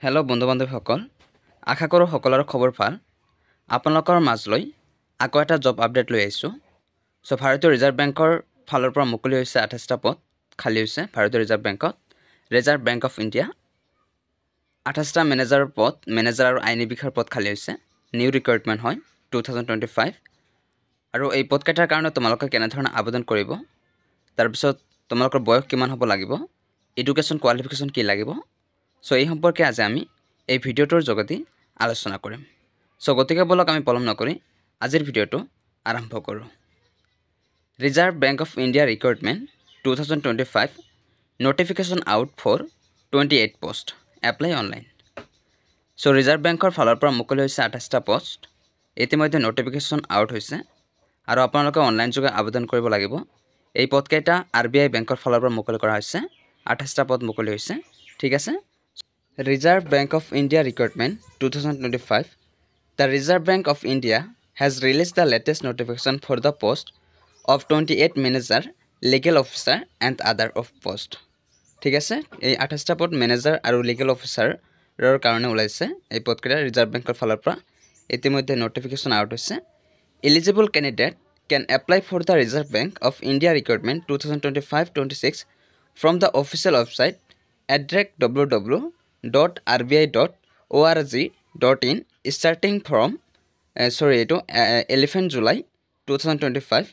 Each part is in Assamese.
হেল্ল' বন্ধু বান্ধৱীসকল আশা কৰোঁ সকলোৰে খবৰ ভাল আপোনালোকৰ মাজলৈ আকৌ এটা জব আপডেট লৈ আহিছোঁ ভাৰতীয় ৰিজাৰ্ভ বেংকৰ ফালৰ পৰা মুকলি হৈছে 28টা পদ খালী হৈছে ভাৰতীয় ৰিজাৰ্ভ বেংক অফ ইণ্ডিয়া 28টা মেনেজাৰৰ পদ মেনেজাৰ আৰু আইনী বিষয়াৰ পদ খালী হৈছে নিউ ৰিক্ৰুটমেণ্ট হয় 2025 আৰু এই পদকেইটাৰ কাৰণে তোমালোকে কেনেধৰণে আবেদন কৰিব তাৰপিছত তোমালোকৰ বয়স কিমান হ'ব লাগিব এডুকেশ্যন কোৱালিফিকেশ্যন কি লাগিব এই সম্পৰ্কে আজি আমি এই ভিডিঅ'টোৰ যোগেদি আলোচনা কৰিম গতিকে বলক আমি পলম নকৰি আজিৰ ভিডিঅ'টো আৰম্ভ কৰোঁ Reserve bank of India recruitment 2025 notification out for 28 post apply online reserve বেংকৰ ফালৰ পৰা মুকলি হৈছে 28টা পোষ্ট ইতিমধ্যে নোটিফিকেশ্যন আউট হৈছে আৰু আপোনালোকে অনলাইন যোগে আবেদন কৰিব লাগিব এই পদকেইটা RBI বেংকৰ ফালৰ পৰা মুকলি কৰা হৈছে 28টা পদ মুকলি হৈছে ঠিক আছে Reserve Bank of India Recruitment 2025 The Reserve Bank of India has released the latest notification for the post of 28 manager, legal officer and other of post. ঠিক আছে এই 28টা পদ ম্যানেজাৰ আৰু লিগেল অফিচাৰৰ কাৰণে ওলাইছে এই পদকেইটা ৰিজাৰ্ভ বেংকৰ ফালৰ পৰা ইতিমধ্যে নোটিফিকেশ্যন আউট হৈছে eligible candidate can apply for the Reserve Bank of India Recruitment 2025-26 from the official website address www.rbi.org.in starting from 11 July 2025.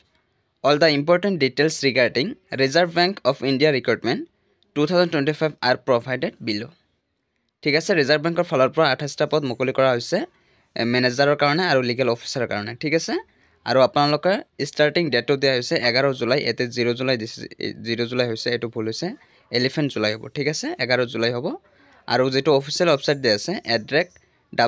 All the important details regarding Reserve Bank of India Recruitment 2025 are provided below. ঠিক আছে ৰিজাৰ্ভ বেংকৰ ফালৰ পৰা 28টা পদ মুকলি কৰা হৈছে মেনেজাৰৰ কাৰণে আৰু লিগেল অফিচাৰৰ কাৰণে ঠিক আছে আৰু আপোনালোকৰ ষ্টাৰ্টিং ডেটটো দিয়া হৈছে 11 জুলাই এতে 0 জুলাই দিছে 0 জুলাই হৈছে এটো ভুল হৈছে 11 জুলাই হ'ব ঠিক আছে 11 জুলাই হ'ব আৰু যেটো অফিচিয়েল ওয়েবসাইট দিয়া আছে এড্ৰেস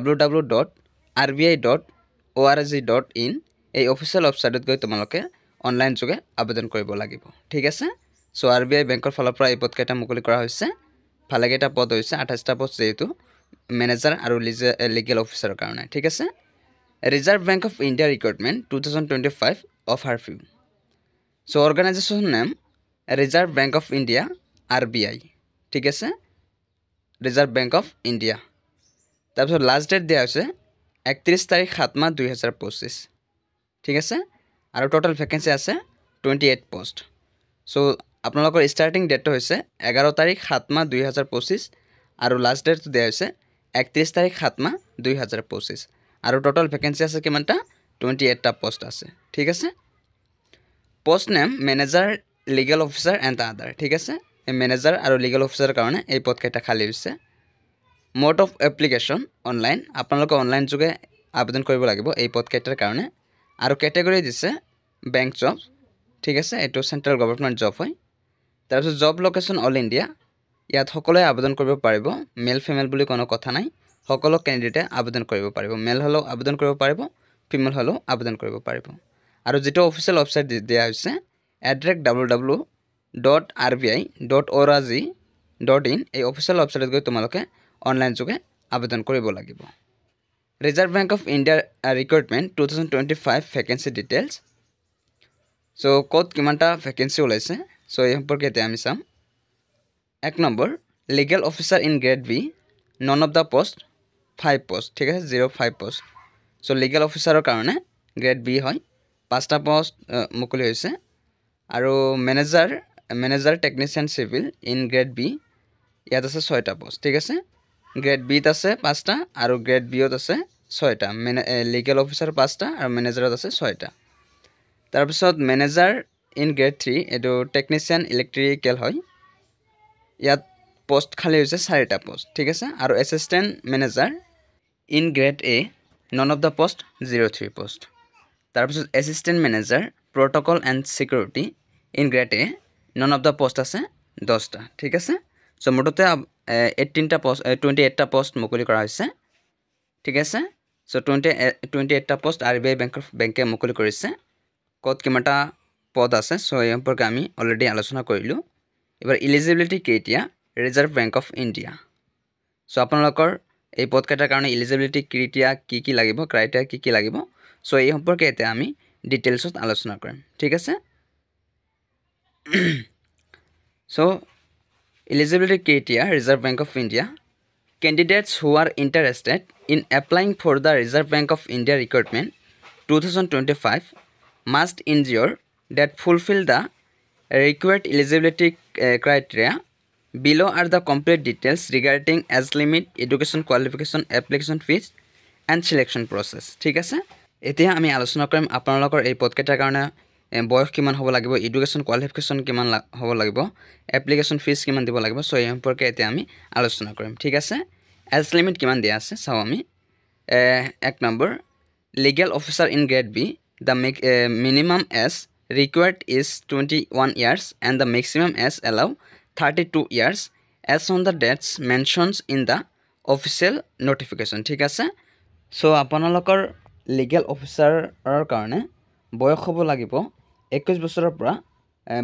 www.rbi.org.in এই অফিচিয়েল ওয়েবসাইটত গৈ তোমালোকে অনলাইন যোগে আবেদন কৰিব লাগিব ঠিক আছে RBI বেংকৰ ফালৰ পৰা এই পদকেইটা মুকলি কৰা হৈছে ভালেকেইটা পদ হৈছে 28টা পদ যেহেতু মেনেজাৰ আৰু লিগেল অফিচাৰৰ কাৰণে ঠিক আছে Reserve Bank of India Recruitment 2025 offer few organization name Reserve Bank of India RBI ঠিক আছে Reserve Bank of India তাৰপিছত লাষ্ট ডেট দিয়া হৈছে 31 তাৰিখ 7 মাহ 2025 ঠিক আছে আৰু টোটাল ভ্যাকেন্সি আছে 28 পোষ্ট আপোনালোকৰ ষ্টাৰ্টিং ডেটটো হৈছে 11 তাৰিখ 7 মাহ 2025 আৰু লাষ্ট ডেট দিয়া হৈছে 31 তাৰিখ 7 মাহ 2025 আৰু টোটাল ভ্যাকেন্সি আছে কিমানটা 28 টা পোষ্ট আছে ঠিক আছে post name manager legal officer and other ঠিক আছে এই ম্যানেজাৰ আৰু লিগেল অফিচাৰৰ কাৰণে এই পদকেইটা খালী হৈছে মোড অফ এপ্লিকেশ্যন অনলাইন আপোনালোকে অনলাইন যোগে আবেদন কৰিব লাগিব এই পদকেইটাৰ কাৰণে আৰু ক্যাটাগৰি দিছে বেংক জব ঠিক আছে এটো সেন্ট্ৰাল গভৰ্নমেন্ট জব হয় তাৰপিছত জব লোকেশন অল ইন্ডিয়া ইয়াত সকলোৱে আবেদন কৰিব পাৰিব মেল ফিমেল বুলি কোনো কথা নাই সকলো ক্যান্ডিডেটে আবেদন কৰিব পাৰিব মেল হলো আবেদন কৰিব পাৰিব ফিমেল হলো আবেদন কৰিব পাৰিব আৰু যেটো অফিচিয়েল ওয়েবসাইট দিয়া হৈছে এড্ৰেস www.rbi.org.in এই অফিচিয়েল ওয়েবসাইটত গৈ তোমালোকে অনলাইন যোগে আবেদন কৰিব লাগিব reserve bank of India recruitment 2025 vacancy details কত কিমানটা ভ্যাকেন্সি ওলাইছে এই সম্পৰ্কে এতিয়া আমি চাম এক number legal officer in grade B none of the post 5 post ঠিক আছে 05 পোষ্ট লিগেল অফিচাৰৰ কাৰণে গ্ৰেড বি হয় 5টা পোষ্ট মুকলি হৈছে আৰু manager technician civil in grade B ইয়াত আছে 6টা পোষ্ট ঠিক আছে গ্ৰেড বিত আছে 5টা আৰু গ্ৰেড বিত আছে 6টা লিগেল অফিচাৰ 5টা আৰু মেনেজাৰত আছে 6টা তাৰপিছত মেনেজাৰ ইন গ্ৰেড 3 এটো টেকনিচিয়ান ইলেক্ট্ৰিকেল হয় ইয়াত পোষ্ট খালী হৈছে 4টা পোষ্ট ঠিক আছে আৰু assistant manager in grade A no of the post 03 post তাৰপিছত assistant manager protocol and security in grade A no of the post আছে 10টা ঠিক আছে মুঠতে 18টা পোষ্ট 28টা পোষ্ট মুকলি কৰা হৈছে ঠিক আছে 28টা পোষ্ট RBI বেংকে মুকলি কৰিছে কত কিমানটা পদ আছে এই সম্পৰ্কে আমি অলৰেডি আলোচনা কৰিলো এবাৰ eligibility criteria reserve bank of India আপোনালোকৰ এই পদকেইটাৰ কাৰণে এলিজিবিলিটি ক্ৰাইটেৰিয়া কি লাগিব ক্ৰাইটেৰিয়া কি লাগিব এই সম্পৰ্কে এতিয়া আমি ডিটেইলছত আলোচনা কৰিম ঠিক আছে eligibility criteria Reserve Bank of India Candidates who are interested in applying for the Reserve Bank of India recruitment 2025 must ensure that fulfill the required eligibility criteria. Below are the complete details regarding age limit, education qualification, application fees and selection process. ঠিক আছে এতিয়া আমি আলোচনা কৰিম আপোনালোকৰ এই পদকেইটাৰ কাৰণে বয়স কিমান হ'ব লাগিব, এডুকেশ্যন কোৱালিফিকেশ্যন কিমান হ'ব লাগিব, এপ্লিকেশ্যন ফিজ কিমান দিব লাগিব। সো এই সম্পৰ্কে এতিয়া আমি আলোচনা কৰিম। ঠিক আছে এজ লিমিট কিমান দিয়া আছে চাওঁ আমি। এক number legal officer in grade B the minimum age required is 21 years and the maximum age allow 32 years as on the dates mentioned in the official notification. ঠিক আছে সো আপোনালোকৰ লিগেল অফিচাৰৰ কাৰণে বয়স হ'ব লাগিব 21 বছৰৰ পৰা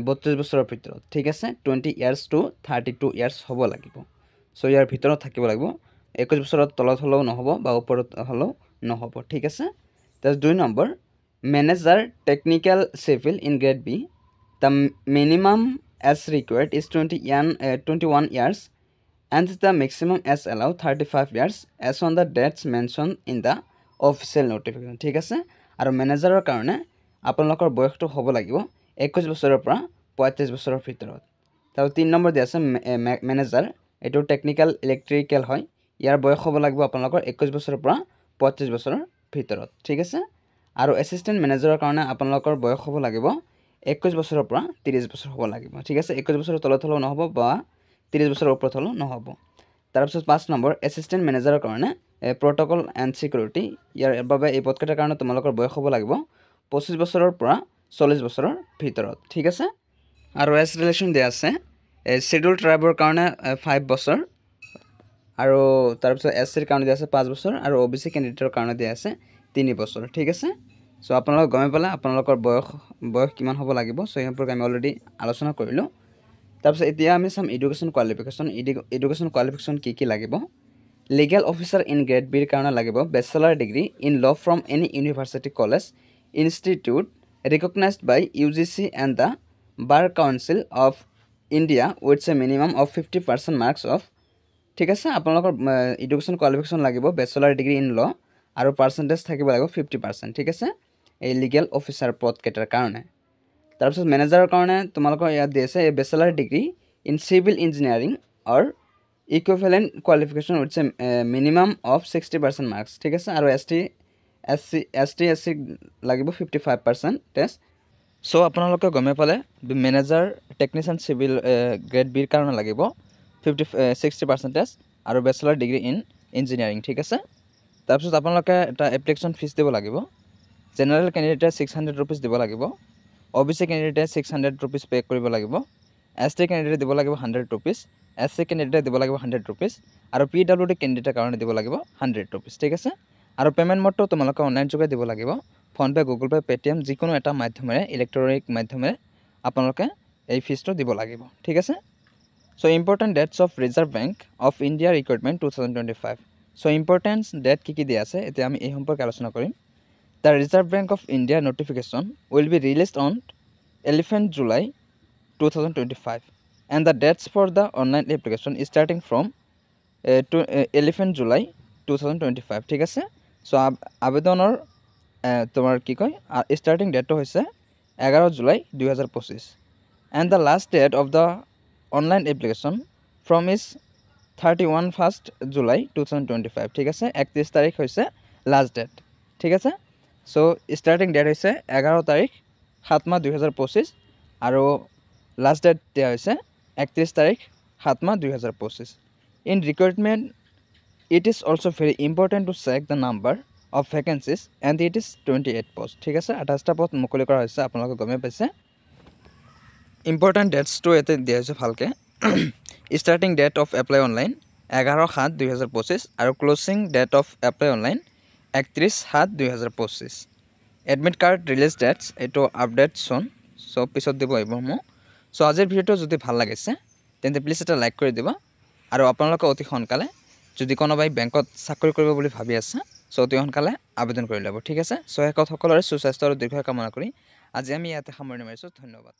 32 বছৰৰ ভিতৰত। ঠিক আছে 20 years to 32 years হ'ব লাগিব। সো ইয়াৰ ভিতৰত থাকিব লাগিব, 21 বছৰৰ তলত হ'লেও নহ'ব বা ওপৰত হ'লেও নহ'ব। ঠিক আছে তাৰ 2 number Manager Technical Civil in Grade B, the minimum as required is 21 years and the maximum as allowed 35 years as on the dates mentioned in the official notification. ঠিক আছে আৰু মেনেজাৰৰ কাৰণে আপোনালোকৰ বয়সটো হ'ব লাগিব 21 বছৰৰ পৰা 35 বছৰৰ ভিতৰত। তাৰ 3 নম্বৰ দিয়া আছে মেনেজাৰ, এইটো টেকনিক্যাল ইলেক্ট্ৰিক্যাল হয়, ইয়াৰ বয়স হ'ব লাগিব আপোনালোকৰ 21 বছৰৰ পৰা 35 বছৰৰ ভিতৰত। ঠিক আছে আৰু এছিষ্টেণ্ট মেনেজাৰৰ কাৰণে আপোনালোকৰ বয়স হ'ব লাগিব 21 বছৰৰ পৰা 30 বছৰ হ'ব লাগিব। ঠিক আছে 21 বছৰৰ তলত হ'লেও নহ'ব বা 30 বছৰৰ ওপৰত হ'লেও নহ'ব। তাৰপিছত 5 নম্বৰ এছিষ্টেণ্ট মেনেজাৰৰ কাৰণে প্ৰট'কল এণ্ড ছিকিউৰিটি, ইয়াৰ বাবে এই পদকেইটাৰ কাৰণে তোমালোকৰ বয়স হ'ব লাগিব 25 বছৰৰ পৰা 40 বছৰৰ ভিতৰত। ঠিক আছে আৰু এজ ৰিলেশ্যন দিয়া আছে শ্বেডিউল ট্ৰাইবৰ কাৰণে 5 বছৰ আৰু তাৰপিছত এছ চিৰ কাৰণে দিয়া আছে 5 বছৰ আৰু অ' বি চি কেণ্ডিডেটৰ কাৰণে দিয়া আছে 3 বছৰ। ঠিক আছে সো আপোনালোকে গমে পালে আপোনালোকৰ বয়স কিমান হ'ব লাগিব। সো এই সম্পৰ্কে আমি অলৰেডি আলোচনা কৰিলোঁ। তাৰপিছত এতিয়া আমি চাম এডুকেশ্যন কোৱালিফিকেশ্যন। এডুকেশ্যন কোৱালিফিকেশ্যন কি লাগিব। লিগেল অফিচাৰ ইন গ্ৰেড বিৰ কাৰণে লাগিব bachelor degree in law from any university college institute recognised by UGC and the bar council of India with a minimum of 50% marks of. ঠিক আছে আপোনালোকৰ এডুকেশ্যন কোৱালিফিকেশ্যন লাগিব বেচেলাৰ ডিগ্ৰী ইন ল আৰু পাৰ্চেণ্টেজ থাকিব লাগিব 50%। ঠিক আছে এই লিগেল অফিচাৰ পদকেইটাৰ কাৰণে। তাৰপিছত মেনেজাৰৰ কাৰণে তোমালোকৰ ইয়াত দি আছে bachelor degree in civil engineering or equivalent qualification with minimum of 60% marks. ঠিক আছে আৰু এছ টি লাগিব 55%। সো আপোনালোকে গমে পালে মেনেজাৰ টেকনিচিয়ান চিভিল গ্ৰেড বিৰ কাৰণে লাগিব 60% আৰু বেচেলাৰ ডিগ্ৰী ইন ইঞ্জিনিয়াৰিং। ঠিক আছে তাৰপিছত আপোনালোকে এটা এপ্লিকেশ্যন ফিজ দিব লাগিব। জেনেৰেল কেণ্ডিডেটে 600 ৰুপিজ দিব লাগিব, OBC কেণ্ডিডেটে 600 ৰুপিজ পে' কৰিব লাগিব, ST কেণ্ডিডেটে দিব লাগিব 100 ৰুপিজ, SC কেণ্ডিডেটে দিব লাগিব 100 ৰুপিজ আৰু PWD কেণ্ডিডেটৰ কাৰণে দিব লাগিব 100 ৰুপিজ। ঠিক আছে আৰু পে'মেণ্ট মোডটো তোমালোকে অনলাইন যোগে দিব লাগিব, ফোনপে', গুগল পে', পে'টিএম যিকোনো এটা মাধ্যমেৰে ইলেক্ট্ৰনিক মাধ্যমেৰে আপোনালোকে এই ফিজটো দিব লাগিব। ঠিক আছে so important dates of reserve bank of India recruitment 2025। So important date কি দিয়া আছে এতিয়া আমি এই সম্পৰ্কে আলোচনা কৰিম। The Reserve Bank of India notification will be released on 11 July 2025 and the dates for the online application is starting from 11 July 2025. ঠিক আছে সো আবেদনৰ তোমাৰ কি কয় ষ্টাৰ্টিং ডেটটো হৈছে 11 July 2025 and the last date of the online application from is 31 July 2025. ঠিক আছে 31 তাৰিখ হৈছে লাষ্ট ডেট। ঠিক আছে সো ষ্টাৰ্টিং ডেট হৈছে 11 তাৰিখ 7 মাহ 2025 আৰু লাষ্ট ডেট দিয়া হৈছে 31 তাৰিখ 7 মাহ 2025। In recruitment it is also' very important to check the number of vacancies and it is 28 post. ঠিক আছে 28টা পদ মুকলি কৰা হৈছে, আপোনালোকে গমেই পাইছে। ইম্পৰ্টেণ্ট ডেটছটো ইয়াতে দিয়া হৈছে ভালকৈ। Starting date of apply online 11/7/2025 আৰু closing date of apply online 31/7/2025। Admit card release dates এইটো আপডেট চোন চব পিছত দিব এইবোৰসমূহ। সো আজিৰ ভিডিঅ'টো যদি ভাল লাগিছে তেন্তে প্লিজ এটা লাইক কৰি দিব আৰু আপোনালোকে অতি সোনকালে যদি কোনোবাই বেংকত চাকৰি কৰিব বুলি ভাবি আছে সো অতি সোনকালে আবেদন কৰি ল'ব। ঠিক আছে সো শেষত সকলোৰে সুস্বাস্থ্য আৰু দীৰ্ঘায়ু কামনা কৰি আজি আমি ইয়াতে সামৰণি মাৰিছোঁ। ধন্যবাদ।